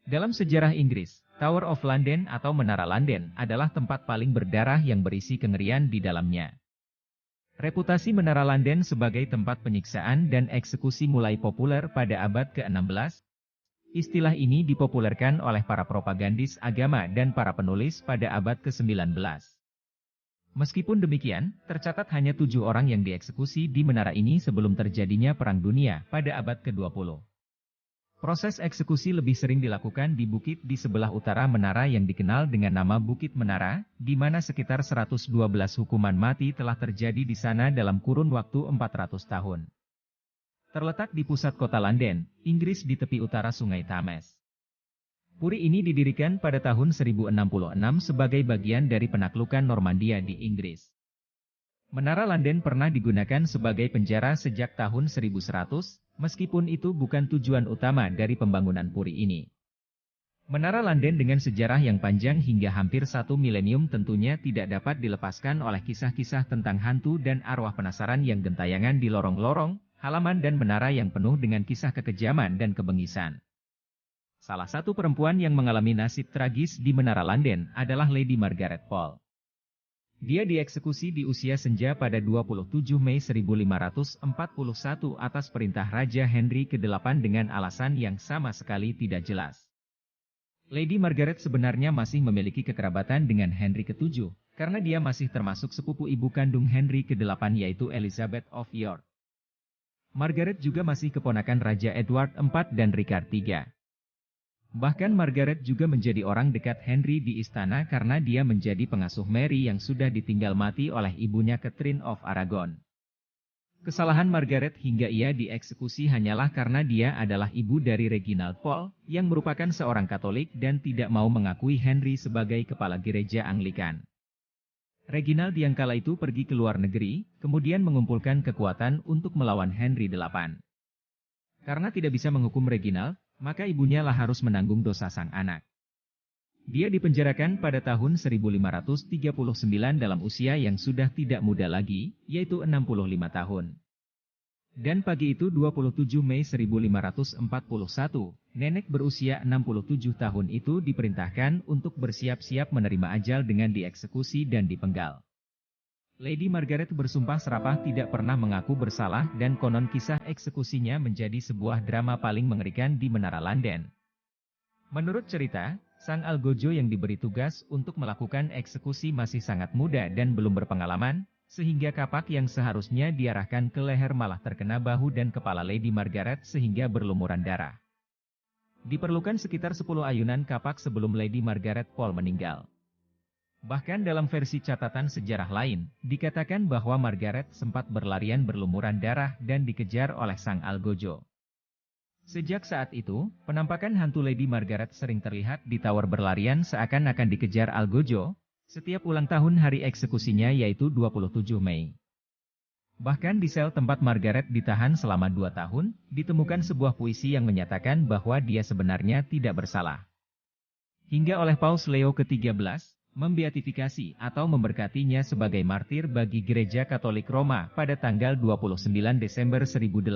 Dalam sejarah Inggris, Tower of London atau Menara London adalah tempat paling berdarah yang berisi kengerian di dalamnya. Reputasi Menara London sebagai tempat penyiksaan dan eksekusi mulai populer pada abad ke-16. Istilah ini dipopulerkan oleh para propagandis agama dan para penulis pada abad ke-19. Meskipun demikian, tercatat hanya 7 orang yang dieksekusi di menara ini sebelum terjadinya Perang Dunia pada abad ke-20. Proses eksekusi lebih sering dilakukan di bukit di sebelah utara menara yang dikenal dengan nama Bukit Menara, di mana sekitar 112 hukuman mati telah terjadi di sana dalam kurun waktu 400 tahun. Terletak di pusat kota London, Inggris di tepi utara Sungai Thames. Puri ini didirikan pada tahun 1066 sebagai bagian dari penaklukan Normandia di Inggris. Menara London pernah digunakan sebagai penjara sejak tahun 1100, meskipun itu bukan tujuan utama dari pembangunan puri ini. Menara London dengan sejarah yang panjang hingga hampir 1 milenium tentunya tidak dapat dilepaskan oleh kisah-kisah tentang hantu dan arwah penasaran yang gentayangan di lorong-lorong, halaman dan menara yang penuh dengan kisah kekejaman dan kebengisan. Salah satu perempuan yang mengalami nasib tragis di Menara London adalah Lady Margaret Pole. Dia dieksekusi di usia senja pada 27 Mei 1541 atas perintah Raja Henry ke-8 dengan alasan yang sama sekali tidak jelas. Lady Margaret sebenarnya masih memiliki kekerabatan dengan Henry ke-7, karena dia masih termasuk sepupu ibu kandung Henry ke-8 yaitu Elizabeth of York. Margaret juga masih keponakan Raja Edward IV dan Richard III. Bahkan Margaret juga menjadi orang dekat Henry di istana karena dia menjadi pengasuh Mary yang sudah ditinggal mati oleh ibunya Catherine of Aragon. Kesalahan Margaret hingga ia dieksekusi hanyalah karena dia adalah ibu dari Reginald Pole, yang merupakan seorang Katolik dan tidak mau mengakui Henry sebagai kepala gereja Anglikan. Reginald yang kala itu pergi ke luar negeri, kemudian mengumpulkan kekuatan untuk melawan Henry VIII. Karena tidak bisa menghukum Reginald, maka ibunya lah harus menanggung dosa sang anak. Dia dipenjarakan pada tahun 1539 dalam usia yang sudah tidak muda lagi, yaitu 65 tahun. Dan pagi itu 27 Mei 1541, nenek berusia 67 tahun itu diperintahkan untuk bersiap-siap menerima ajal dengan dieksekusi dan dipenggal. Lady Margaret bersumpah serapah tidak pernah mengaku bersalah dan konon kisah eksekusinya menjadi sebuah drama paling mengerikan di Menara London. Menurut cerita, sang algojo yang diberi tugas untuk melakukan eksekusi masih sangat muda dan belum berpengalaman, sehingga kapak yang seharusnya diarahkan ke leher malah terkena bahu dan kepala Lady Margaret sehingga berlumuran darah. Diperlukan sekitar 10 ayunan kapak sebelum Lady Margaret Pole meninggal. Bahkan dalam versi catatan sejarah lain, dikatakan bahwa Margaret sempat berlarian berlumuran darah dan dikejar oleh sang algojo. Sejak saat itu, penampakan hantu Lady Margaret sering terlihat di tower berlarian seakan-akan dikejar algojo, setiap ulang tahun hari eksekusinya yaitu 27 Mei. Bahkan di sel tempat Margaret ditahan selama 2 tahun, ditemukan sebuah puisi yang menyatakan bahwa dia sebenarnya tidak bersalah. Hingga oleh Paus Leo ke-13, membeatifikasi atau memberkatinya sebagai martir bagi Gereja Katolik Roma pada tanggal 29 Desember 1886.